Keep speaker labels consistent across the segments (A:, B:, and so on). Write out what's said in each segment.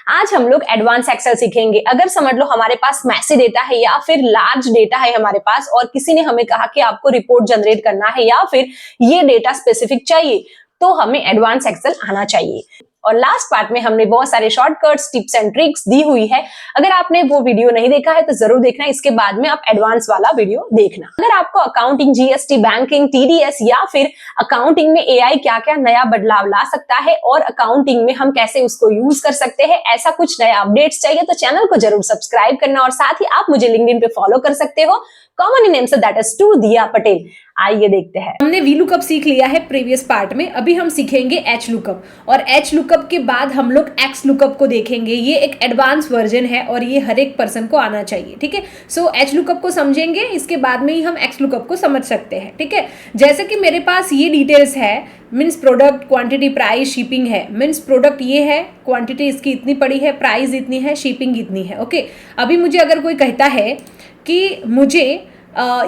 A: आज हम लोग एडवांस एक्सेल सीखेंगे। अगर समझ लो हमारे पास मैसी डेटा है या फिर लार्ज डेटा है हमारे पास और किसी ने हमें कहा कि आपको रिपोर्ट जनरेट करना है या फिर ये डेटा स्पेसिफिक चाहिए, तो हमें एडवांस एक्सेल आना चाहिए। और लास्ट पार्ट में हमने बहुत सारे शॉर्टकट्स, टिप्स एंड ट्रिक्स दी हुई है। अगर आपने वो वीडियो नहीं देखा है तो जरूर देखना, इसके बाद में आप एडवांस वाला वीडियो देखना। अगर आपको अकाउंटिंग, जीएसटी, बैंकिंग, टीडीएस या फिर अकाउंटिंग में एआई क्या क्या नया बदलाव ला सकता है और अकाउंटिंग में हम कैसे उसको यूज कर सकते हैं, ऐसा कुछ नया अपडेट्स चाहिए तो चैनल को जरूर सब्सक्राइब करना। और साथ ही आप मुझे लिंक्डइन पे फॉलो कर सकते हो, कॉमन नेम से, दैट इज टू दिया पटेल। आइए देखते हैं।
B: हमने वी लुकअप सीख लिया है प्रीवियस पार्ट में, अभी हम सीखेंगे एच लुकअप और एच लुकअप के बाद हम लोग एक्स लुकअप को देखेंगे। ये एक एडवांस वर्जन है और ये हर एक पर्सन को आना चाहिए, ठीक है। सो एच लुकअप को समझेंगे, इसके बाद में ही हम एक्स लुकअप को समझ सकते हैं, ठीक है। जैसे कि मेरे पास ये डिटेल्स है, means product, quantity, price, shipping है। मीन्स प्रोडक्ट ये है, क्वांटिटी इसकी इतनी पड़ी है, प्राइस इतनी है, शिपिंग इतनी है, ओके। अभी मुझे अगर कोई कहता है कि मुझे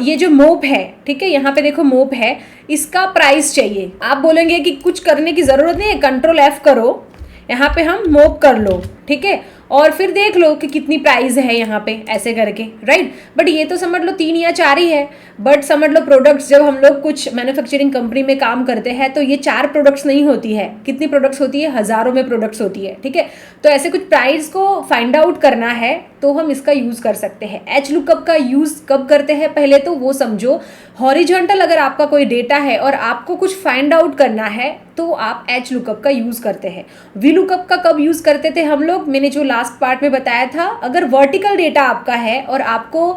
B: ये जो मोप है, ठीक है, यहाँ पे देखो मोप है, इसका प्राइस चाहिए। आप बोलेंगे कि कुछ करने की जरूरत नहीं है, कंट्रोल F करो, यहाँ पे हम मोप कर लो, ठीक है, और फिर देख लो कि कितनी प्राइस है यहाँ पे, ऐसे करके, राइट। बट ये तो समझ लो 3 या 4 ही है। बट समझ लो प्रोडक्ट्स, जब हम लोग कुछ मैन्युफैक्चरिंग कंपनी में काम करते हैं तो ये 4 प्रोडक्ट्स नहीं होती है। कितनी प्रोडक्ट्स होती है? हजारों में प्रोडक्ट्स होती है, ठीक है। तो ऐसे कुछ प्राइस को फाइंड आउट करना है तो हम इसका यूज कर सकते हैं। एच लुकअप का यूज कब करते हैं पहले तो वो समझो। हॉरिजॉन्टल अगर आपका कोई डेटा है और आपको कुछ फाइंड आउट करना है तो आप एच लुकअप का यूज करते हैं। वी लुकअप का कब यूज करते थे हम लोग? मैंने जो लास्ट पार्ट में बताया था, अगर वर्टिकल डेटा आपका है और आपको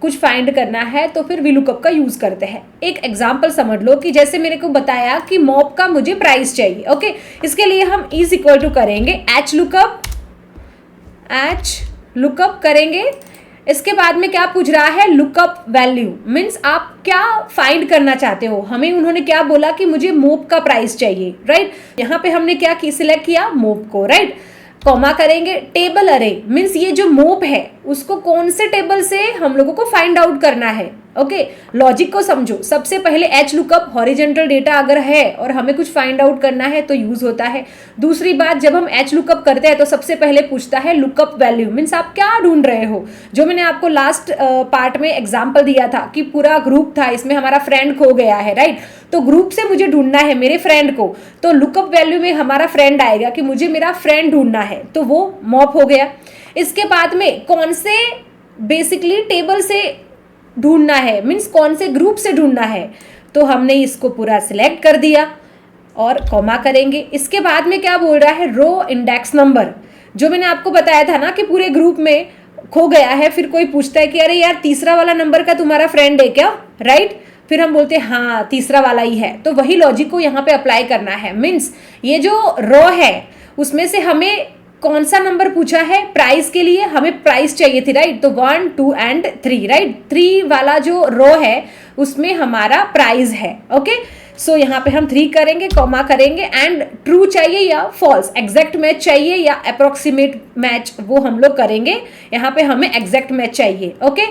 B: कुछ फाइंड करना है तो फिर वी लुकअप का यूज करते हैं। एक एग्जांपल समझ लो कि जैसे मेरे को बताया कि मॉप का मुझे प्राइस चाहिए, ओके। इसके लिए हम इज इक्वल टू करेंगे एच लुकअप करेंगे। इसके बाद में क्या पूछ रहा है? लुकअप वैल्यू, मीन्स आप क्या फाइंड करना चाहते हो। हमें उन्होंने क्या बोला कि मुझे मोप का प्राइस चाहिए, राइट। यहाँ पे हमने क्या सिलेक्ट किया? मोप को, राइट। कॉमा करेंगे, टेबल अरे, मीन्स ये जो मोप है उसको कौन से टेबल से हम लोगों को फाइंड आउट करना है, ओके। लॉजिक को समझो। सबसे पहले एच लुकअप, हॉरिजॉन्टल डेटा अगर है और हमें कुछ फाइंड आउट करना है तो यूज होता है। दूसरी बात, जब हम एच लुकअप करते हैं तो सबसे पहले पूछता है लुकअप वैल्यू, मीन्स आप क्या ढूंढ रहे हो। जो मैंने आपको लास्ट पार्ट में एग्जाम्पल दिया था कि पूरा ग्रुप था, इसमें हमारा फ्रेंड खो गया है, राइट। तो ग्रुप से मुझे ढूंढना है मेरे फ्रेंड को, तो लुकअप वैल्यू में हमारा फ्रेंड आएगा कि मुझे मेरा फ्रेंड ढूंढना है, तो वो मॉप हो गया। इसके बाद में कौन से बेसिकली टेबल से ढूंढना है, मीन्स कौन से ग्रुप से ढूंढना है, तो हमने इसको पूरा सिलेक्ट कर दिया और कॉमा करेंगे। इसके बाद में क्या बोल रहा है? Row index number. जो मैंने आपको बताया था ना कि पूरे ग्रुप में खो गया है, फिर कोई पूछता है कि अरे यार तीसरा वाला नंबर का तुम्हारा फ्रेंड है क्या, राइट। फिर हम बोलते हैं हाँ तीसरा वाला ही है, तो वही लॉजिक को यहाँ पे अप्लाई करना है। मीन्स ये जो रो है उसमें से हमें कौन सा नंबर पूछा है? प्राइस के लिए हमें प्राइस चाहिए थी, राइट। तो 1, 2 एंड 3, राइट। 3 वाला जो रो है उसमें हमारा प्राइस है, ओके। सो यहाँ पे हम 3 करेंगे, कॉमा करेंगे एंड ट्रू चाहिए या फॉल्स, एग्जैक्ट मैच चाहिए या अप्रोक्सीमेट मैच, वो हम लोग करेंगे। यहाँ पे हमें एग्जैक्ट मैच चाहिए, ओके।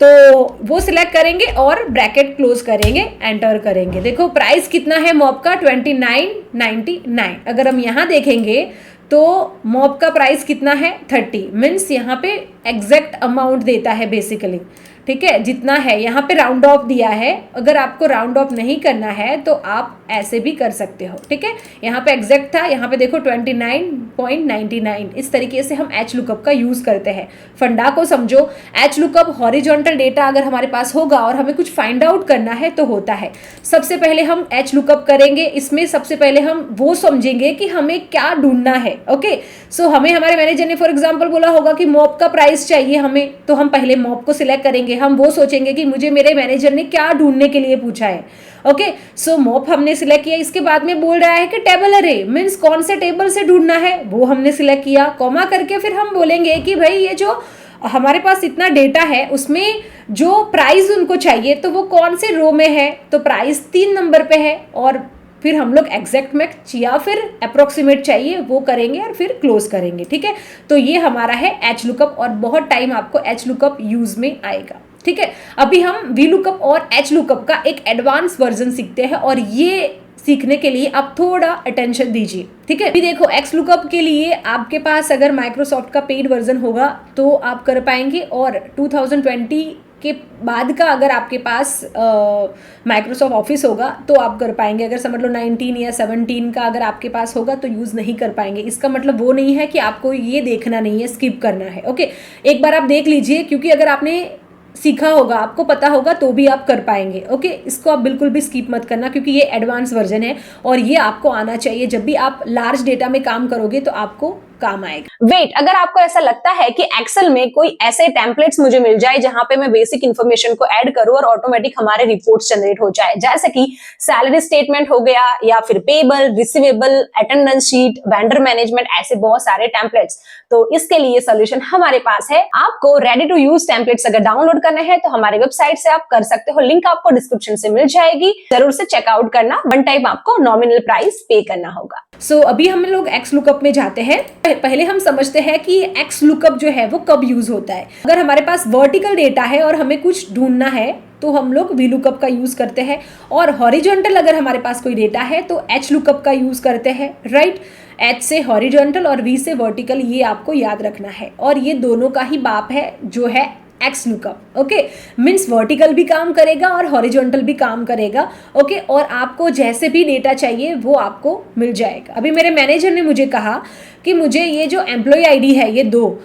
B: तो वो सिलेक्ट करेंगे और ब्रैकेट क्लोज करेंगे, एंटर करेंगे। देखो प्राइस कितना है मॉप का? 29.99। अगर हम यहाँ देखेंगे तो मॉप का प्राइस कितना है? 30। मीन्स यहाँ पे एग्जैक्ट अमाउंट देता है बेसिकली, ठीक है, जितना है। यहाँ पे राउंड ऑफ दिया है, अगर आपको राउंड ऑफ नहीं करना है तो आप ऐसे भी कर सकते हो, ठीक है। यहाँ पे एग्जैक्ट था, यहाँ पे देखो 29.99। इस तरीके से हम एच लुकअप का यूज करते हैं। फंडा को समझो। एच लुकअप, हॉरिजॉन्टल डेटा अगर हमारे पास होगा और हमें कुछ फाइंड आउट करना है तो होता है। सबसे पहले हम एच लुकअप करेंगे, इसमें सबसे पहले हम वो समझेंगे कि हमें क्या ढूंढना है, ओके। सो हमें हमारे मैनेजर ने फॉर एग्जाम्पल बोला होगा कि मॉप का प्राइस चाहिए हमें, तो हम पहले मॉप को सिलेक्ट करेंगे। हम वो सोचेंगे कि मुझे मेरे मैनेजर ने क्या ढूंढने के लिए पूछा है, ओके। सो मॉप हमने सिलेक्ट किया। इसके बाद में बोल रहा है कि टेबल अरे, मीन्स कौन से टेबल से ढूंढना है, वो हमने सिलेक्ट किया, कॉमा करके फिर हम बोलेंगे कि भाई ये जो हमारे पास इतना डेटा है उसमें जो प्राइस उनको चाहिए तो वो कौन से रो में है, तो प्राइस 3 नंबर पे है। और फिर हम लोग एग्जैक्ट मैच या फिर अप्रोक्सीमेट चाहिए वो करेंगे और फिर क्लोज करेंगे, ठीक है। तो ये हमारा है एच लुकअप और बहुत टाइम आपको एच लुकअप यूज में आएगा, ठीक है। अभी हम वी लुकअप और एच लुकअप का एक एडवांस वर्जन सीखते हैं और ये सीखने के लिए आप थोड़ा अटेंशन दीजिए, ठीक है। अभी देखो एक्स लुकअप के लिए आपके पास अगर माइक्रोसॉफ्ट का पेड वर्जन होगा तो आप कर पाएंगे, और 2020 के बाद का अगर आपके पास माइक्रोसॉफ्ट ऑफिस होगा तो आप कर पाएंगे। अगर समझ लो 19 या 17 का अगर आपके पास होगा तो यूज़ नहीं कर पाएंगे। इसका मतलब वो नहीं है कि आपको ये देखना नहीं है, स्किप करना है, ओके। एक बार आप देख लीजिए, क्योंकि अगर आपने सीखा होगा, आपको पता होगा तो भी आप कर पाएंगे, ओके। इसको आप बिल्कुल भी स्किप मत करना, क्योंकि ये एडवांस वर्जन है और ये आपको आना चाहिए। जब भी आप लार्ज डेटा में काम करोगे तो आपको काम आएगा।
A: वेट, अगर आपको ऐसा लगता है कि एक्सेल में कोई ऐसे टेम्पलेट्स मुझे मिल जाए जहां पे मैं बेसिक इंफॉर्मेशन को ऐड करूं और ऑटोमेटिक हमारे रिपोर्ट्स जनरेट हो जाए, जैसे कि सैलरी स्टेटमेंट हो गया या फिर payable, receivable, attendance sheet, vendor management, ऐसे बहुत सारे टेम्पलेट्स, तो इसके लिए सोल्यूशन हमारे पास है। आपको रेडी टू यूज टेम्पलेट्स अगर डाउनलोड करने हैं तो हमारे वेबसाइट से आप कर सकते हो, लिंक आपको डिस्क्रिप्शन से मिल जाएगी, जरूर से चेकआउट करना। वन टाइम आपको नॉमिनल प्राइस पे करना होगा।
B: सो अभी हम लोग एक्स लुकअप में जाते हैं। पहले हम समझते हैं कि एक्स लुकअप जो है वो कब यूज होता है। अगर हमारे पास वर्टिकल डेटा है और हमें कुछ ढूंढना है तो हम लोग वी लुकअप का यूज करते हैं, और हॉरिजॉन्टल अगर हमारे पास कोई डेटा है तो एच लुकअप का यूज करते हैं, राइट। एच से हॉरिजॉन्टल और वी से वर्टिकल, ये आपको याद रखना है। और ये दोनों का ही बाप है जो है x lookup, okay. Means vertical भी काम करेगा और हॉरिजॉन्टल भी काम करेगा, ओके। और आपको जैसे भी डेटा चाहिए वो आपको मिल जाएगा। अभी मेरे मैनेजर ने मुझे कहा कि मुझे ये जो एम्प्लॉय आईडी है ये दो,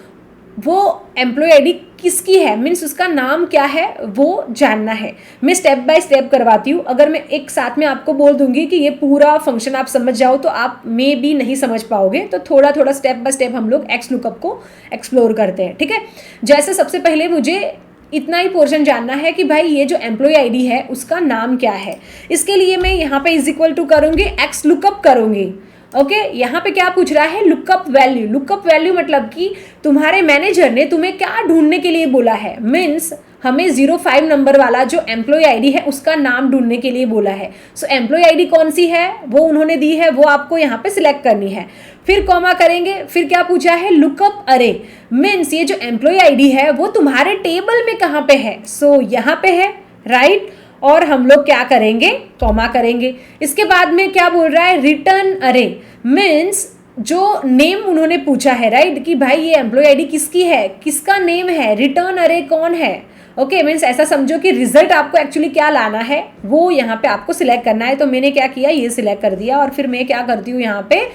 B: वो एम्प्लॉय आईडी किसकी है, मीन्स उसका नाम क्या है वो जानना है। मैं स्टेप बाय स्टेप करवाती हूँ। अगर मैं एक साथ में आपको बोल दूंगी कि ये पूरा फंक्शन आप समझ जाओ तो आप मे भी नहीं समझ पाओगे, तो थोड़ा थोड़ा स्टेप बाय स्टेप हम लोग एक्स लुकअप को एक्सप्लोर करते हैं, ठीक है। जैसे सबसे पहले मुझे इतना ही पोर्शन जानना है कि भाई ये जो एम्प्लॉय आईडी है उसका नाम क्या है। इसके लिए मैं यहाँ पे इज इक्वल टू करूँगी, एक्स लुकअप करूँगी, ओके। यहाँ पे क्या पूछ रहा है, लुकअप वैल्यू। लुकअप वैल्यू मतलब कि तुम्हारे मैनेजर ने तुम्हें क्या ढूंढने के लिए बोला है, मीन्स हमें 05 नंबर वाला जो एम्प्लॉय आईडी है उसका नाम ढूंढने के लिए बोला है। सो एम्प्लॉय आईडी कौन सी है वो उन्होंने दी है, वो आपको यहाँ पे सिलेक्ट करनी है। फिर कॉमा करेंगे, फिर क्या पूछा है, लुकअप अरे, मीन्स ये जो एम्प्लॉय आईडी है वो तुम्हारे टेबल में कहाँ पे है, सो यहाँ पे है, राइट। और हम लोग क्या करेंगे, कॉमा करेंगे। इसके बाद में क्या बोल रहा है, रिटर्न अरे, मीन्स जो नेम उन्होंने पूछा है, राइट, कि भाई ये एम्प्लॉय आईडी किसकी है, किसका नेम है, रिटर्न अरे कौन है, ओके। मीन्स ऐसा समझो कि रिजल्ट आपको एक्चुअली क्या लाना है वो यहाँ पे आपको सिलेक्ट करना है। तो मैंने क्या किया, ये सिलेक्ट कर दिया और फिर मैं क्या करती हूँ, यहाँ पे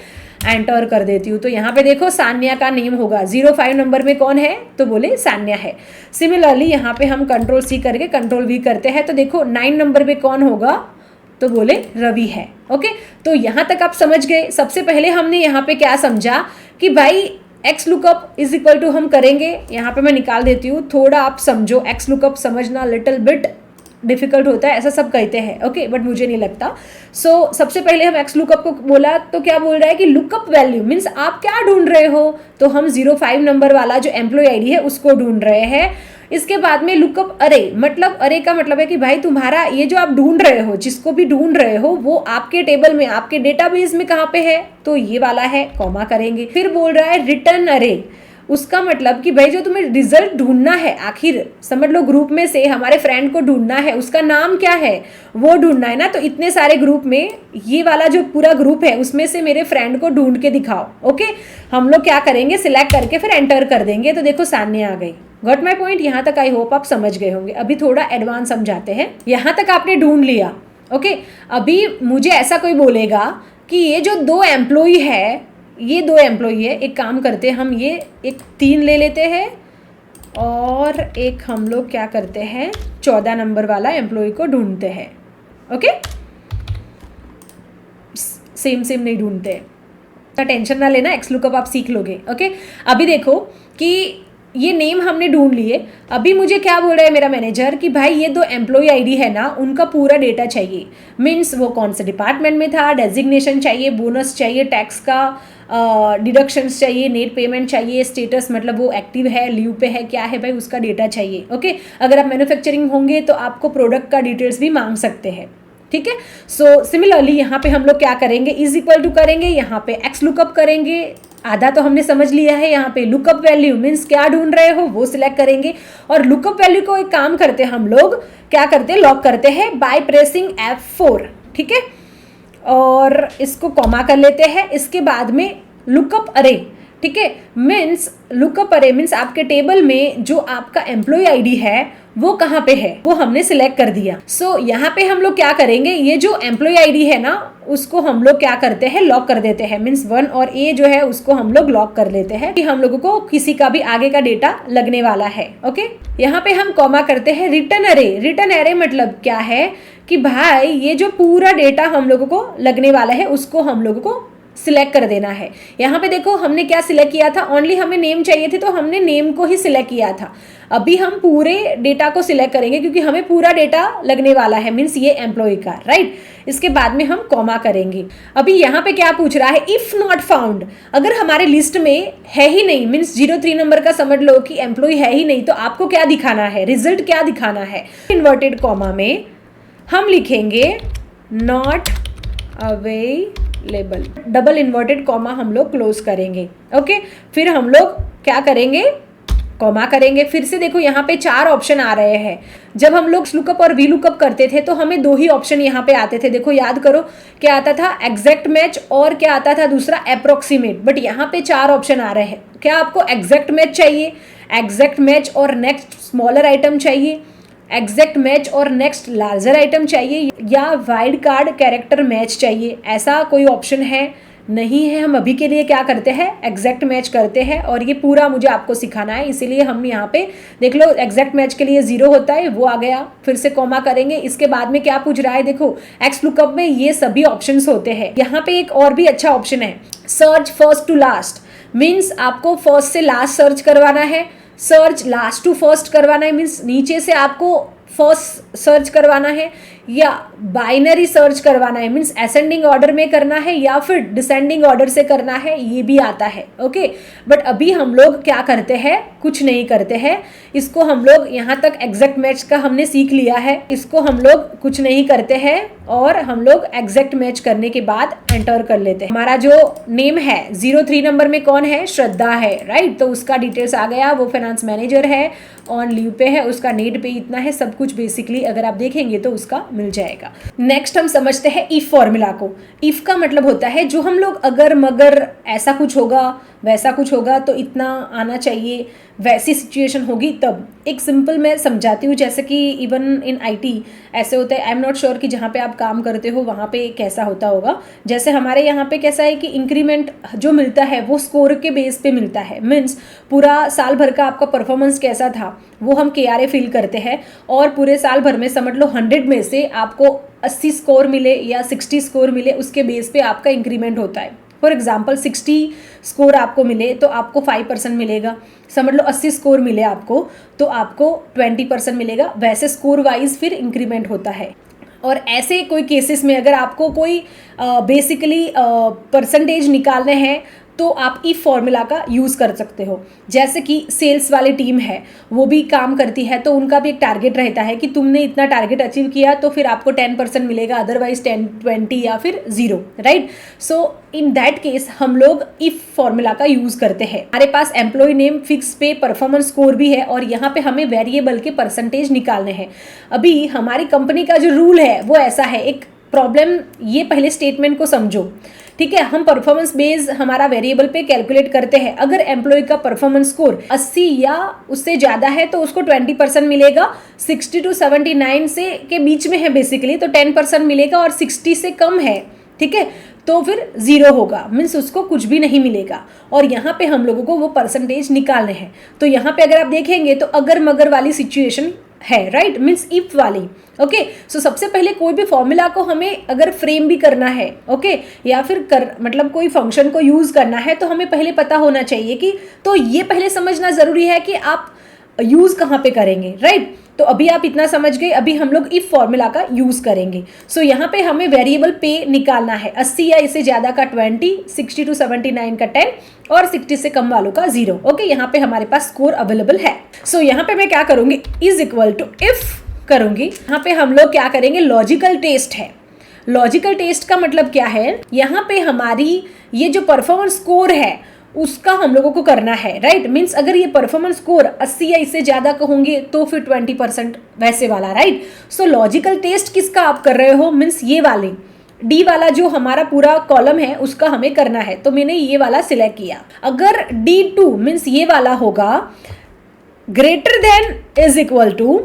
B: एंटर कर देती हूँ। तो यहाँ पे देखो सान्या का नेम होगा। 05 नंबर में कौन है, तो बोले सान्या है। सिमिलरली यहाँ पे हम कंट्रोल सी करके कंट्रोल वी करते हैं, तो देखो 9 नंबर में कौन होगा, तो बोले रवि है, ओके। तो यहाँ तक आप समझ गए। सबसे पहले हमने यहाँ पे क्या समझा कि भाई X lookup is equal to हम करेंगे, यहाँ पे मैं निकाल देती हूँ, थोड़ा आप समझो। एक्स लुकअप समझना लिटिल बिट डिफिकल्ट होता है, ऐसा सब कहते हैं, ओके, बट मुझे नहीं लगता। सो सबसे पहले हम एक्स लुकअप को बोला तो क्या बोल रहा है कि लुकअप वैल्यू, मीन्स आप क्या ढूंढ रहे हो, तो हम 05 नंबर वाला जो एम्प्लॉय आईडी है उसको ढूंढ रहे हैं। इसके बाद में लुकअप अरे, मतलब अरे का मतलब है कि भाई तुम्हारा ये जो आप ढूंढ रहे हो, जिसको भी ढूंढ रहे हो वो आपके टेबल में, आपके डेटाबेस में कहाँ पे है, तो ये वाला है, कॉमा करेंगे। फिर बोल रहा है रिटर्न अरे, उसका मतलब कि भाई जो तुम्हें रिजल्ट ढूंढना है, आखिर समझ लो ग्रुप में से हमारे फ्रेंड को ढूंढना है, उसका नाम क्या है वो ढूंढना है ना। तो इतने सारे ग्रुप में ये वाला जो पूरा ग्रुप है उसमें से मेरे फ्रेंड को ढूंढ के दिखाओ, ओके। हम लोग क्या करेंगे, सिलेक्ट करके फिर एंटर कर देंगे। तो देखो सान्या आ गई। Got my point. यहाँ तक आई होप आप समझ गए होंगे। अभी थोड़ा एडवांस समझाते हैं। यहाँ तक आपने ढूंढ लिया, ओके। अभी मुझे ऐसा कोई बोलेगा कि ये जो दो एम्प्लॉय है, ये दो एम्प्लॉय है, एक काम करते हैं हम, ये एक 3 ले लेते हैं और एक हम लोग क्या करते हैं 14 नंबर वाला एम्प्लॉय को ढूंढते हैं, ओके। सेम सेम नहीं ढूंढते, तो टेंशन ना लेना, एक्स लुकअप आप सीख लोगे, ओके। अभी देखो कि ये नेम हमने ढूंढ लिए। अभी मुझे क्या बोल रहा है मेरा मैनेजर कि भाई ये दो एम्प्लॉय आईडी है ना, उनका पूरा डेटा चाहिए। मीन्स वो कौन से डिपार्टमेंट में था, डेजिग्नेशन चाहिए, बोनस चाहिए, टैक्स का डिडक्शंस चाहिए, नेट पेमेंट चाहिए, स्टेटस मतलब वो एक्टिव है, लीव पे है, क्या है भाई उसका डेटा चाहिए, ओके। अगर आप मैन्युफैक्चरिंग होंगे तो आपको प्रोडक्ट का डिटेल्स भी मांग सकते हैं, ठीक है। सो सिमिलरली यहाँ पे हम लोग क्या करेंगे, इज इक्वल टू करेंगे, यहाँ पे एक्स लुकअप करेंगे। आधा तो हमने समझ लिया है। यहाँ पे लुकअप वैल्यू मीन्स क्या ढूंढ रहे हो वो सिलेक्ट करेंगे, और लुकअप वैल्यू को एक काम करते हैं हम लोग, क्या करते हैं, लॉक करते हैं बाय प्रेसिंग F4, ठीक है। और इसको कॉमा कर लेते हैं। इसके बाद में लुकअप अरे, ठीक है, मीन्स लुकअप अरे मीन्स आपके टेबल में जो आपका एम्प्लॉय आईडी है वो कहाँ पे है वो हमने सिलेक्ट कर दिया। सो यहाँ पे हम लोग क्या करेंगे, ये जो एम्प्लॉय आईडी है ना उसको हम लोग क्या करते हैं, लॉक कर देते हैं। मीन्स 1 और ए जो है उसको हम लोग लॉक कर लेते हैं कि हम लोगों को किसी का भी आगे का डेटा लगने वाला है। ओके, यहाँ पे हम कॉमा करते हैं रिटर्न अरे। रिटर्न अरे मतलब क्या है कि भाई ये जो पूरा डेटा हम लोगों को लगने वाला है उसको हम लोगों को सिलेक्ट कर देना है। यहाँ पे देखो हमने क्या सिलेक्ट किया था, ओनली हमें नेम चाहिए थे तो हमने नेम को ही सिलेक्ट किया था। अभी हम पूरे डेटा को सिलेक्ट करेंगे क्योंकि हमें पूरा डेटा लगने वाला है, मीन्स ये एम्प्लॉय का, राइट। इसके बाद में हम कॉमा करेंगे। अभी यहाँ पे क्या पूछ रहा है, इफ नॉट फाउंड, अगर हमारे लिस्ट में है ही नहीं, मीन्स 03 नंबर का समझ लो कि एम्प्लॉय है ही नहीं, तो आपको क्या दिखाना है, रिजल्ट क्या दिखाना है। इन्वर्टेड कॉमा में हम लिखेंगे not available, double inverted comma हम लोग क्लोज करेंगे। ओके, फिर हम लोग क्या करेंगे, कॉमा करेंगे। फिर से देखो यहाँ पे 4 ऑप्शन आ रहे हैं। जब हम लोग लुकअप और वी लुकअप करते थे तो हमें 2 ही ऑप्शन यहाँ पे आते थे। देखो याद करो क्या आता था, एग्जैक्ट मैच और क्या आता था दूसरा, अप्रोक्सीमेट। बट यहाँ पे 4 ऑप्शन आ रहे हैं। क्या आपको एग्जैक्ट मैच चाहिए, एग्जैक्ट मैच और नेक्स्ट स्मॉलर आइटम चाहिए, एग्जैक्ट मैच और नेक्स्ट लार्जर आइटम चाहिए, या वाइल्ड कार्ड कैरेक्टर मैच चाहिए, ऐसा कोई ऑप्शन है नहीं है। हम अभी के लिए क्या करते हैं, एग्जैक्ट मैच करते हैं। और ये पूरा मुझे आपको सिखाना है, इसीलिए हम यहाँ पे देख लो एग्जैक्ट मैच के लिए 0 होता है, वो आ गया। फिर से कॉमा करेंगे। इसके बाद में क्या पूछ रहा है, देखो एक्स लुकअप में ये सभी ऑप्शंस होते हैं। यहाँ पे एक और भी अच्छा ऑप्शन है, search first to last. Means आपको फर्स्ट से लास्ट सर्च करवाना है, सर्च लास्ट टू फर्स्ट करवाना है, मीन्स नीचे से आपको फर्स्ट सर्च करवाना है, या बाइनरी सर्च करवाना है, मीन्स असेंडिंग ऑर्डर में करना है या फिर डिसेंडिंग ऑर्डर से करना है, ये भी आता है। ओके, बट अभी हम लोग क्या करते हैं, कुछ नहीं करते हैं। इसको हम लोग यहाँ तक एग्जैक्ट मैच का हमने सीख लिया है, इसको हम लोग कुछ नहीं करते हैं और हम लोग एग्जैक्ट मैच करने के बाद एंटर कर लेते हैं। हमारा जो नेम है 03 नंबर में कौन है, श्रद्धा है, राइट। तो उसका डिटेल्स आ गया, वो फाइनेंस मैनेजर है, ऑन लीव पे है, उसका नेट पे इतना है, सब कुछ बेसिकली अगर आप देखेंगे तो उसका मिल जाएगा। नेक्स्ट हम समझते हैं इफ फॉर्मूला को। इफ का मतलब होता है जो हम लोग अगर मगर ऐसा कुछ होगा वैसा कुछ होगा तो इतना आना चाहिए, वैसी सिचुएशन होगी तब। एक सिंपल मैं समझाती हूँ, जैसे कि इवन इन आईटी ऐसे होता है। आई एम नॉट श्योर कि जहाँ पे आप काम करते हो वहाँ पे कैसा होता होगा। जैसे हमारे यहाँ पे कैसा है कि इंक्रीमेंट जो मिलता है वो स्कोर के बेस पे मिलता है। मीन्स पूरा साल भर का आपका परफॉर्मेंस कैसा था वो हम KRA फील करते हैं, और पूरे साल भर में समझ लो 100 में से आपको 80 स्कोर मिले या 60 स्कोर मिले, उसके बेस पे आपका इंक्रीमेंट होता है। फॉर एग्जाम्पल 60 स्कोर आपको मिले तो आपको 5% मिलेगा। समझ लो 80 स्कोर मिले आपको तो आपको 20% मिलेगा। वैसे स्कोर वाइज फिर इंक्रीमेंट होता है। और ऐसे कोई केसेस में अगर आपको कोई बेसिकली परसेंटेज निकालने हैं तो आप इफ फॉर्मूला का यूज़ कर सकते हो। जैसे कि सेल्स वाली टीम है वो भी काम करती है तो उनका भी एक टारगेट रहता है कि तुमने इतना टारगेट अचीव किया तो फिर आपको 10% मिलेगा, अदरवाइज 10, 20 या फिर 0, right. So in that case हम लोग इफ फॉर्मूला का यूज़ करते हैं। हमारे पास एम्प्लॉय नेम, फिक्स पे, परफॉर्मेंस स्कोर भी है और यहाँ पे हमें वेरिएबल के परसेंटेज निकालने हैं। अभी हमारी कंपनी का जो रूल है वो ऐसा है, एक प्रॉब्लम, ये पहले स्टेटमेंट को समझो, ठीक है। हम परफॉर्मेंस बेस हमारा वेरिएबल पे कैलकुलेट करते हैं। अगर एम्प्लॉय का परफॉर्मेंस स्कोर 80 या उससे ज़्यादा है तो उसको 20% मिलेगा, 60 to 79 से के बीच में है बेसिकली तो 10% मिलेगा, और 60 से कम है, ठीक है, तो फिर 0 होगा, मीन्स उसको कुछ भी नहीं मिलेगा। और यहाँ पे हम लोगों को वो परसेंटेज निकालने हैं। तो यहाँ पे अगर आप देखेंगे तो अगर मगर वाली सिचुएशन है, राइट, मीन्स इफ वाली। ओके, सो सबसे पहले कोई भी फॉर्मूला को हमें अगर फ्रेम भी करना है, ओके, या फिर मतलब कोई फंक्शन को यूज करना है तो हमें पहले पता होना चाहिए कि, तो ये पहले समझना जरूरी है कि आप यूज कहाँ पे करेंगे, राइट। तो अभी आप इतना समझ गए, अभी हम लोग इफ फॉर्मूला का यूज करेंगे। सो यहाँ पे हमें वेरिएबल पे निकालना है, 80 या इससे ज्यादा का 20, 60 to 79 का 10 और 60 से कम वालों का 0। ओके, यहाँ पे हमारे पास स्कोर अवेलेबल है। सो यहाँ पे मैं क्या करूंगी, इज इक्वल टू इफ करूंगी। यहाँ पे हम लोग क्या करेंगे, लॉजिकल टेस्ट है। लॉजिकल टेस्ट का मतलब क्या है, यहाँ पे हमारी ये जो परफॉर्मेंस स्कोर है उसका हम लोगों को करना है, राइट। मीन्स अगर ये परफॉर्मेंस स्कोर 80 या इससे ज्यादा का होंगे तो फिर 20% वैसे वाला, राइट। सो लॉजिकल टेस्ट किसका आप कर रहे हो, मीन्स ये वाली डी वाला जो हमारा पूरा कॉलम है उसका हमें करना है, तो मैंने ये वाला सिलेक्ट किया। अगर D2 मीन्स ये वाला होगा greater than is equal to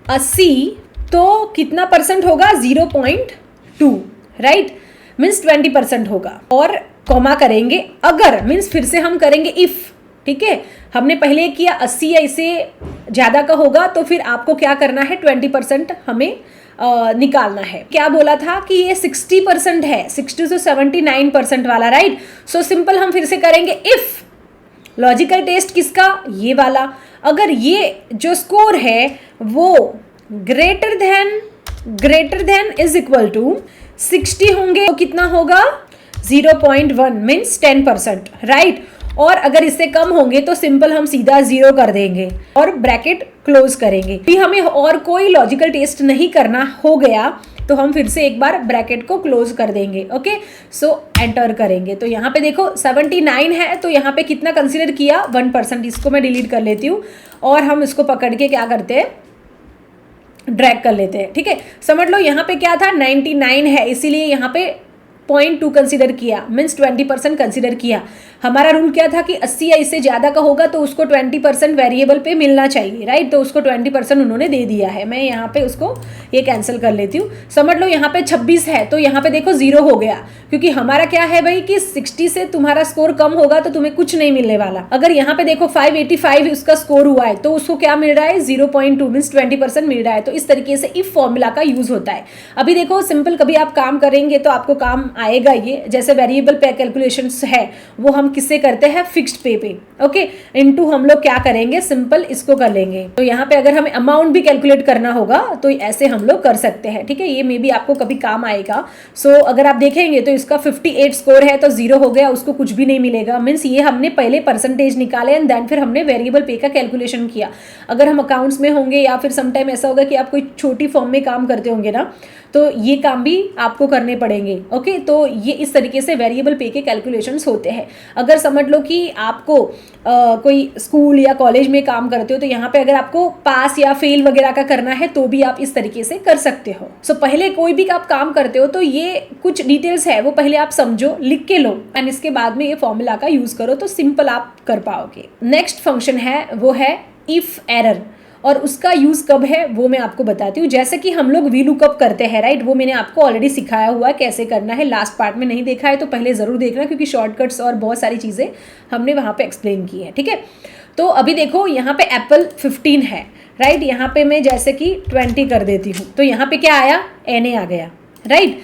B: 80, तो कितना परसेंट होगा 0.2, राइट, मीन्स 20% होगा। और कॉमा करेंगे अगर, मीन्स फिर से हम करेंगे इफ, ठीक है, हमने पहले किया 80 या इससे ज़्यादा का होगा तो फिर आपको क्या करना है 20% हमें निकालना है। क्या बोला था कि ये 60% है, 60 से 79% वाला, राइट। सो सिंपल हम फिर से करेंगे इफ, लॉजिकल टेस्ट किसका, ये वाला, अगर ये जो स्कोर है वो greater than is equal to 60 होंगे तो कितना होगा 0.1 मीन्स 10%, राइट। और अगर इससे कम होंगे तो सिंपल हम सीधा 0 कर देंगे और ब्रैकेट क्लोज करेंगे। भी हमें और कोई लॉजिकल टेस्ट नहीं करना हो गया तो हम फिर से एक बार ब्रैकेट को क्लोज कर देंगे। ओके, सो एंटर करेंगे तो यहाँ पे देखो 79 है, तो यहाँ पे कितना कंसीडर किया 1%, इसको मैं डिलीट कर लेती हूँ और हम इसको पकड़ के क्या करते हैं ड्रैग कर लेते हैं, ठीक है। समझ लो यहाँ पे क्या था 99 है, इसीलिए यहाँ पे 0.2 कंसीडर किया, मीन्स 20% कंसीडर किया। हमारा रूल क्या था कि 80 या इससे ज़्यादा का होगा तो उसको 20% वेरिएबल पे मिलना चाहिए, राइट। तो उसको 20% उन्होंने दे दिया है, मैं यहाँ पे उसको ये कैंसिल कर लेती हूँ। समझ लो यहाँ पे 26 है तो यहाँ पे देखो 0 हो गया, क्योंकि हमारा क्या है भाई कि 60 से तुम्हारा स्कोर कम होगा तो तुम्हें कुछ नहीं मिलने वाला। अगर यहाँ पे देखो 585 उसका स्कोर हुआ है तो उसको क्या मिल रहा है 0.2 मीन्स 20% मिल रहा है। तो इस तरीके से इफ फॉर्मूला का यूज होता है। अभी देखो सिंपल कभी आप काम करेंगे तो आपको काम आएगा ये, जैसे वेरिएबल पे कैलकुलेशन है वो हम किससे करते हैं फिक्स्ड पे, ओके, इनटू हम लोग क्या करेंगे सिंपल इसको कर लेंगे। तो यहाँ पे अगर हमें अमाउंट भी कैलकुलेट करना होगा तो ऐसे हम लोग कर सकते हैं, ठीक है। ये मे बी आपको कभी काम आएगा। सो अगर आप देखेंगे तो इसका 58 स्कोर है तो 0 हो गया, उसको कुछ भी नहीं मिलेगा, मीन्स ये हमने पहले परसेंटेज निकाले एंड देन फिर हमने वेरिएबल पे का कैलकुलेशन किया। अगर हम अकाउंट्स में होंगे या फिर समटाइम ऐसा होगा कि आप कोई छोटी फॉर्म में काम करते होंगे ना, तो ये काम भी आपको करने पड़ेंगे, ओके। तो ये इस तरीके से वेरिएबल पे के कैलकुलेशंस होते हैं। अगर समझ लो कि आपको कोई स्कूल या कॉलेज में काम करते हो तो यहाँ पे अगर आपको पास या फेल वगैरह का करना है तो भी आप इस तरीके से कर सकते हो। सो पहले कोई भी आप काम करते हो तो ये कुछ डिटेल्स है वो पहले आप समझो, लिख के लो एंड इसके बाद में ये फॉर्मूला का यूज करो तो सिंपल आप कर पाओगे। नेक्स्ट फंक्शन है वो है इफ एरर, और उसका यूज कब है वो मैं आपको बताती हूँ। जैसे कि हम लोग वी लुकअप करते हैं, राइट, वो मैंने आपको ऑलरेडी सिखाया हुआ है कैसे करना है। लास्ट पार्ट में नहीं देखा है तो पहले जरूर देखना, क्योंकि शॉर्टकट्स और बहुत सारी चीजें हमने वहां पे एक्सप्लेन की है, ठीक है। तो अभी देखो यहाँ पे एप्पल 15 है, राइट, यहाँ पे मैं जैसे कि 20 कर देती हूँ तो यहाँ पे क्या आया NA आ गया, राइट,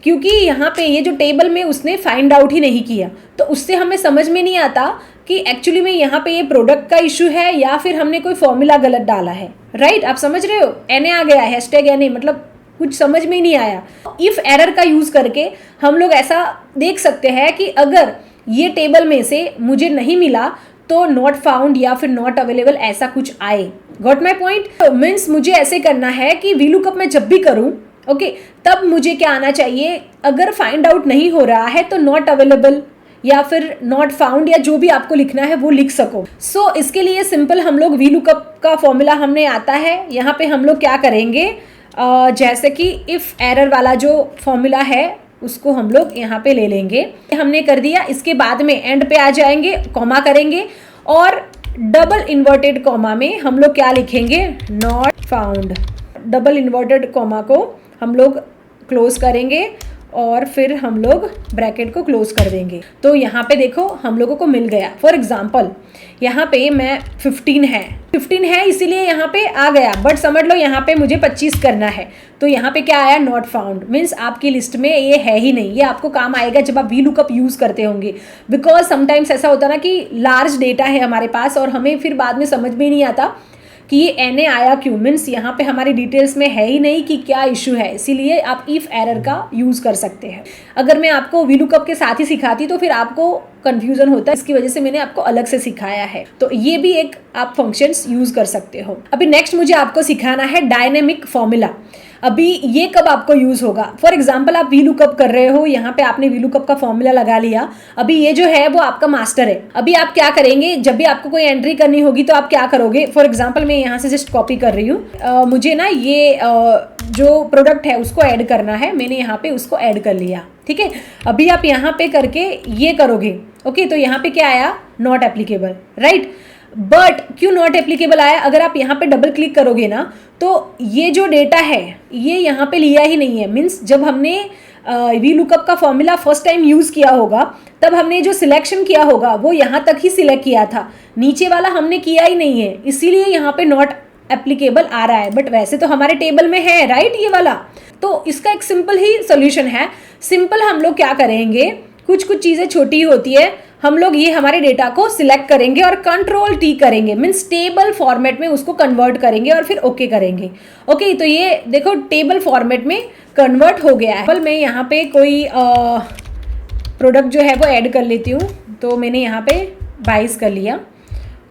B: क्योंकि यहाँ पे ये जो टेबल में उसने फाइंड आउट ही नहीं किया तो उससे हमें समझ में नहीं आता कि एक्चुअली में यहाँ पे ये प्रोडक्ट का इशू है या फिर हमने कोई फॉर्मूला गलत डाला है, राइट। आप समझ रहे हो, NA आ गया, #NA, मतलब कुछ समझ में ही नहीं आया। इफ एरर का यूज करके हम लोग ऐसा देख सकते हैं कि अगर ये टेबल में से मुझे नहीं मिला तो नॉट फाउंड या फिर नॉट अवेलेबल ऐसा कुछ आए। Got my point. मीन्स मुझे ऐसे करना है कि वी लुकअप मैं जब भी करूँ, ओके, तब मुझे क्या आना चाहिए, अगर फाइंड आउट नहीं हो रहा है तो नॉट अवेलेबल या फिर नॉट फाउंड या जो भी आपको लिखना है वो लिख सको। सो इसके लिए सिंपल हम लोग वी लुकअप का फॉर्मूला हमने आता है, यहाँ पे हम लोग क्या करेंगे, जैसे कि इफ एरर वाला जो फॉर्मूला है उसको हम लोग यहाँ पे ले लेंगे। हमने कर दिया, इसके बाद में एंड पे आ जाएंगे, कॉमा करेंगे और डबल इन्वर्टेड कॉमा में हम लोग क्या लिखेंगे, not found. Double inverted comma को हम लोग क्लोज करेंगे और फिर हम लोग ब्रैकेट को क्लोज कर देंगे। तो यहाँ पे देखो हम लोगों को मिल गया। फॉर एग्जाम्पल यहाँ पे मैं 15 है इसीलिए यहाँ पे आ गया, बट समझ लो यहाँ पे मुझे 25 करना है तो यहाँ पे क्या आया, नॉट फाउंड, मीन्स आपकी लिस्ट में ये है ही नहीं। ये आपको काम आएगा जब आप वी लुकअप यूज करते होंगे, बिकॉज समटाइम्स ऐसा होता है ना कि लार्ज डेटा है हमारे पास और हमें फिर बाद में समझ में नहीं आता कि ये NA आया क्यों, मीन्स यहाँ पे हमारी डिटेल्स में है ही नहीं कि क्या इशू है, इसीलिए आप इफ एरर का यूज कर सकते हैं। अगर मैं आपको वी लुकअप के साथ ही सिखाती तो फिर आपको कंफ्यूजन होता है, इसकी वजह से मैंने आपको अलग से सिखाया है। तो ये भी एक आप फंक्शंस यूज कर सकते हो। अभी नेक्स्ट मुझे आपको सिखाना है डायनेमिक फॉर्मूला। अभी ये कब आपको यूज होगा, फॉर एग्जाम्पल आप वी लुकअप कर रहे हो, यहाँ पे आपने वी लुकअप का फॉर्मूला लगा लिया। अभी ये जो है वो आपका मास्टर है। अभी आप क्या करेंगे, जब भी आपको कोई एंट्री करनी होगी तो आप क्या करोगे, फॉर एग्जाम्पल मैं यहाँ से जस्ट कॉपी कर रही हूँ, मुझे ना ये जो प्रोडक्ट है उसको ऐड करना है, मैंने यहाँ पे उसको ऐड कर लिया, ठीक है। अभी आप यहाँ पे करके ये करोगे, ओके, तो यहाँ पे क्या आया, नॉट एप्लीकेबल, राइट। बट क्यों नॉट एप्लीकेबल आया, अगर आप यहाँ पे डबल क्लिक करोगे ना तो ये जो डेटा है ये यहाँ पे लिया ही नहीं है। मीन्स जब हमने वी लुकअप का फॉर्मूला फर्स्ट टाइम यूज़ किया होगा तब हमने जो सिलेक्शन किया होगा वो यहाँ तक ही सिलेक्ट किया था, नीचे वाला हमने किया ही नहीं है, इसीलिए यहाँ पे नॉट एप्लीकेबल आ रहा है। बट वैसे तो हमारे टेबल में है, राइट, ये वाला। तो इसका एक सिंपल ही सोल्यूशन है। सिंपल हम लोग क्या करेंगे, कुछ कुछ चीज़ें छोटी होती है, हम लोग ये हमारे डेटा को सिलेक्ट करेंगे और कंट्रोल टी करेंगे, मीन्स टेबल फॉर्मेट में उसको कन्वर्ट करेंगे और फिर ओके करेंगे। ओके, तो ये देखो टेबल फॉर्मेट में कन्वर्ट हो गया है। मैं यहाँ पे कोई प्रोडक्ट जो है वो ऐड कर लेती हूँ, तो मैंने यहाँ पे 22 कर लिया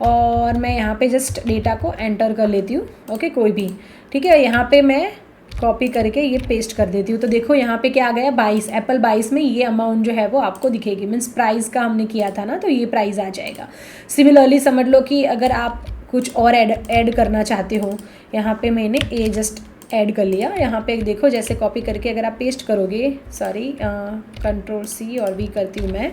B: और मैं यहाँ पे जस्ट डेटा को एंटर कर लेती हूँ, ओके, कोई भी, ठीक है। यहाँ पे मैं कॉपी करके ये पेस्ट कर देती हूँ, तो देखो यहाँ पे क्या आ गया, 22, एप्पल 22 में ये अमाउंट जो है वो आपको दिखेगी, मीन्स प्राइस का हमने किया था ना, तो ये प्राइस आ जाएगा। सिमिलरली समझ लो कि अगर आप कुछ और ऐड करना चाहते हो, यहाँ पे मैंने ए जस्ट ऐड कर लिया। यहाँ पे देखो जैसे कॉपी करके अगर आप पेस्ट करोगे, सॉरी कंट्रोल सी और वी करती हूँ मैं,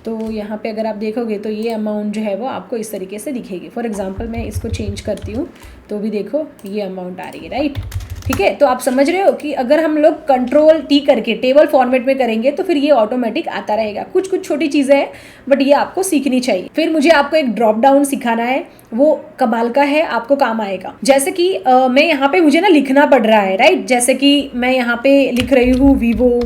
B: तो यहाँ पे अगर आप देखोगे तो ये अमाउंट जो है वो आपको इस तरीके से दिखेगी। फॉर एग्जांपल मैं इसको चेंज करती हूँ तो भी देखो ये अमाउंट आ रही है, राइट, ठीक है। तो आप समझ रहे हो कि अगर हम लोग कंट्रोल टी करके टेबल फॉर्मेट में करेंगे तो फिर ये ऑटोमेटिक आता रहेगा। कुछ कुछ छोटी चीज़ें हैं बट ये आपको सीखनी चाहिए। फिर मुझे आपको एक ड्रॉप डाउन सिखाना है, वो कमाल का है, आपको काम आएगा। जैसे कि मैं यहाँ पे मुझे ना लिखना पड़ रहा है, राइट, जैसे कि मैं यहाँ पे लिख रही हूँ वीवो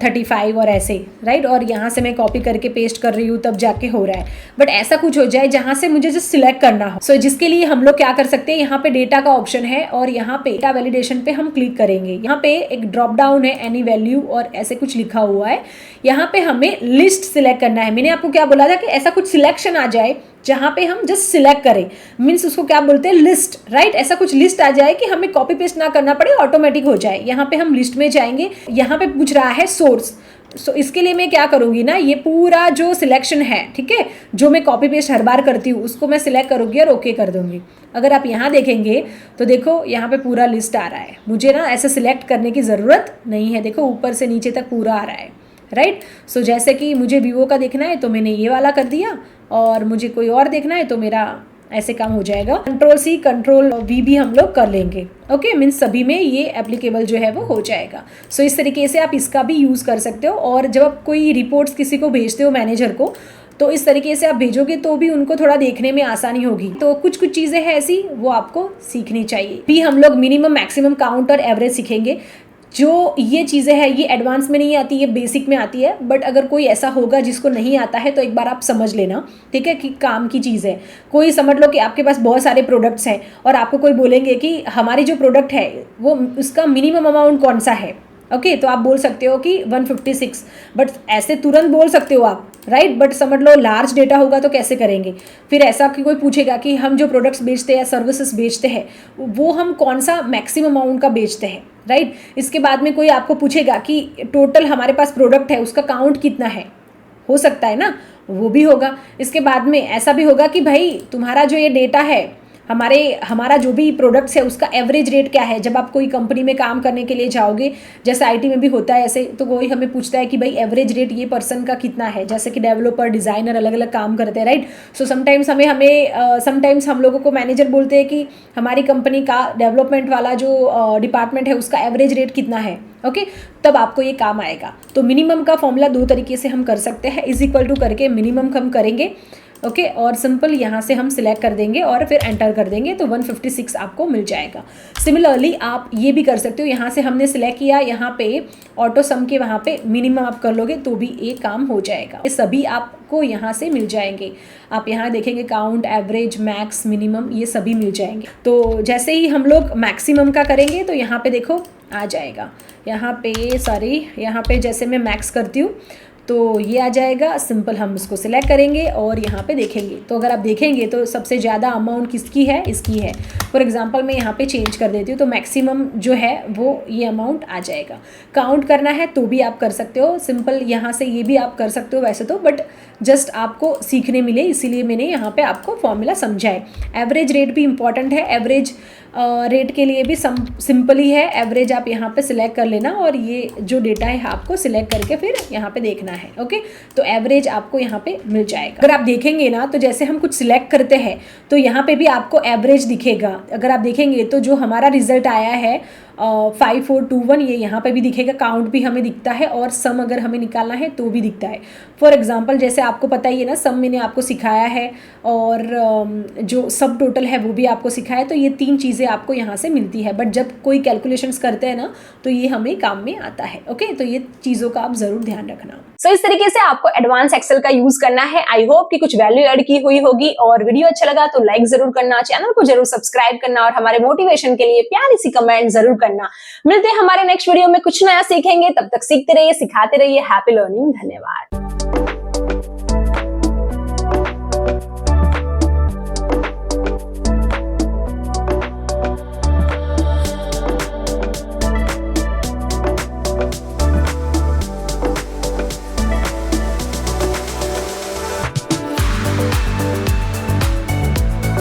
B: 35 और ऐसे, राइट, और यहाँ से मैं कॉपी करके पेस्ट कर रही हूँ तब जाके हो रहा है। बट ऐसा कुछ हो जाए जहाँ से मुझे जस्ट सिलेक्ट करना हो, सो जिसके लिए हम लोग क्या कर सकते हैं, यहाँ पे डेटा का ऑप्शन है और यहाँ पे डेटा वैलिडेशन पे हम क्लिक करेंगे। यहाँ पे एक ड्रॉप डाउन है, एनी वैल्यू और ऐसे कुछ लिखा हुआ है। यहाँ पे हमें लिस्ट सिलेक्ट करना है। मैंने आपको क्या बोला था कि ऐसा कुछ सिलेक्शन आ जाए जहाँ पे हम जस्ट सिलेक्ट करें, मीन्स उसको क्या बोलते हैं, लिस्ट, राइट। ऐसा कुछ लिस्ट आ जाए कि हमें कॉपी पेस्ट ना करना पड़े, ऑटोमेटिक हो जाए। यहाँ पे हम लिस्ट में जाएंगे, यहाँ पे पूछ रहा है सोर्स, सो इसके लिए मैं क्या करूँगी ना, ये पूरा जो सिलेक्शन है, ठीक है, जो मैं कॉपी पेस्ट हर बार करती हूँ उसको मैं सिलेक्ट करूँगी और ओके कर दूँगी। अगर आप यहाँ देखेंगे तो देखो यहाँ पे पूरा लिस्ट आ रहा है, मुझे ना ऐसे सिलेक्ट करने की ज़रूरत नहीं है। देखो ऊपर से नीचे तक पूरा आ रहा है, राइट। सो जैसे कि मुझे वीवो का देखना है तो मैंने ये वाला कर दिया, और मुझे कोई और देखना है तो मेरा ऐसे काम हो जाएगा। कंट्रोल सी कंट्रोल वी भी हम लोग कर लेंगे, ओके, मीन्स सभी में ये एप्लीकेबल जो है वो हो जाएगा। सो इस तरीके से आप इसका भी यूज़ कर सकते हो। और जब आप कोई रिपोर्ट्स किसी को भेजते हो, मैनेजर को, तो इस तरीके से आप भेजोगे तो भी उनको थोड़ा देखने में आसानी होगी। तो कुछ कुछ चीज़ें हैं ऐसी, वो आपको सीखनी चाहिए। भी हम लोग मिनिमम, मैक्सिमम, काउंट और एवरेज सीखेंगे। जो ये चीज़ें हैं ये एडवांस में नहीं आती, ये बेसिक में आती है। बट अगर कोई ऐसा होगा जिसको नहीं आता है तो एक बार आप समझ लेना, ठीक है, कि काम की चीज़ है। कोई समझ लो कि आपके पास बहुत सारे प्रोडक्ट्स हैं और आपको कोई बोलेंगे कि हमारी जो प्रोडक्ट है वो उसका मिनिमम अमाउंट कौन सा है, ओके, तो आप बोल सकते हो कि 156, बट ऐसे तुरंत बोल सकते हो आप, राइट। बट समझ लो लार्ज डेटा होगा तो कैसे करेंगे। फिर ऐसा कि कोई पूछेगा कि हम जो प्रोडक्ट्स बेचते हैं या सर्विसेज बेचते हैं वो हम कौन सा मैक्सिमम अमाउंट का बेचते हैं, राइट। इसके बाद में कोई आपको पूछेगा कि टोटल हमारे पास प्रोडक्ट है उसका काउंट कितना है, हो सकता है ना, वो भी होगा। इसके बाद में ऐसा भी होगा कि भाई तुम्हारा जो ये डेटा है, हमारा जो भी प्रोडक्ट्स है उसका एवरेज रेट क्या है। जब आप कोई कंपनी में काम करने के लिए जाओगे, जैसे आईटी में भी होता है ऐसे, तो कोई हमें पूछता है कि भाई एवरेज रेट ये पर्सन का कितना है। जैसे कि डेवलपर, डिज़ाइनर अलग अलग काम करते हैं, राइट। सो समटाइम्स समटाइम्स हम लोगों को मैनेजर बोलते हैं कि हमारी कंपनी का डेवलपमेंट वाला जो डिपार्टमेंट है उसका एवरेज रेट कितना है, ओके, तब आपको ये काम आएगा। तो मिनिमम का फॉर्मूला 2 तरीके से हम कर सकते हैं, इज इक्वल टू करके मिनिमम हम करेंगे, ओके, और सिंपल यहाँ से हम सिलेक्ट कर देंगे और फिर एंटर कर देंगे तो 156 आपको मिल जाएगा। सिमिलरली आप ये भी कर सकते हो, यहाँ से हमने सिलेक्ट किया, यहाँ पे ऑटो सम के वहाँ पे मिनिमम आप कर लोगे तो भी एक काम हो जाएगा। ये सभी आपको यहाँ से मिल जाएंगे। आप यहाँ देखेंगे काउंट, एवरेज, मैक्स, मिनिमम, ये सभी मिल जाएंगे। तो जैसे ही हम लोग मैक्सिमम का करेंगे तो यहाँ पे देखो आ जाएगा। यहाँ पे जैसे मैं मैक्स करती हूँ तो ये आ जाएगा। सिंपल हम इसको सिलेक्ट करेंगे और यहाँ पे देखेंगे तो अगर आप देखेंगे तो सबसे ज़्यादा अमाउंट किसकी है, इसकी है। फॉर एग्जांपल मैं यहाँ पे चेंज कर देती हूँ तो मैक्सिमम जो है वो ये अमाउंट आ जाएगा। काउंट करना है तो भी आप कर सकते हो, सिंपल यहाँ से ये भी आप कर सकते हो वैसे तो, बट जस्ट आपको सीखने मिले, इसीलिए मैंने यहाँ पे आपको फॉर्मूला समझा है। एवरेज रेट भी इंपॉर्टेंट है, एवरेज रेट के लिए भी सिंपल ही है। एवरेज आप यहाँ पे सिलेक्ट कर लेना और ये जो डेटा है आपको सिलेक्ट करके फिर यहाँ पे देखना है। ओके, तो एवरेज आपको यहाँ पे मिल जाएगा। अगर आप देखेंगे ना तो जैसे हम कुछ सिलेक्ट करते हैं तो यहाँ पे भी आपको एवरेज दिखेगा। अगर आप देखेंगे तो जो हमारा रिजल्ट आया है 5421 ये यहाँ पे भी दिखेगा, काउंट भी हमें दिखता है और सम अगर हमें निकालना है तो भी दिखता है। फॉर एग्जांपल जैसे आपको पता ही है ना, सम मैंने आपको सिखाया है और जो सब टोटल है वो भी आपको सिखाया है, तो ये 3 चीज़ें आपको यहाँ से मिलती है। बट जब कोई कैलकुलेशंस करते हैं ना तो ये हमें काम में आता है। ओके, तो ये चीज़ों का आप जरूर ध्यान रखना।
A: सो इस तरीके से आपको एडवांस एक्सेल का यूज करना है। आई होप कि कुछ वैल्यू ऐड की हुई होगी, और वीडियो अच्छा लगा तो लाइक जरूर करना, चैनल को जरूर सब्सक्राइब करना और हमारे मोटिवेशन के लिए प्यारी सी कमेंट जरूर करना। मिलते हैं हमारे नेक्स्ट वीडियो में, कुछ नया सीखेंगे। तब तक सीखते रहिए, सिखाते रहिए। Happy learning. धन्यवाद।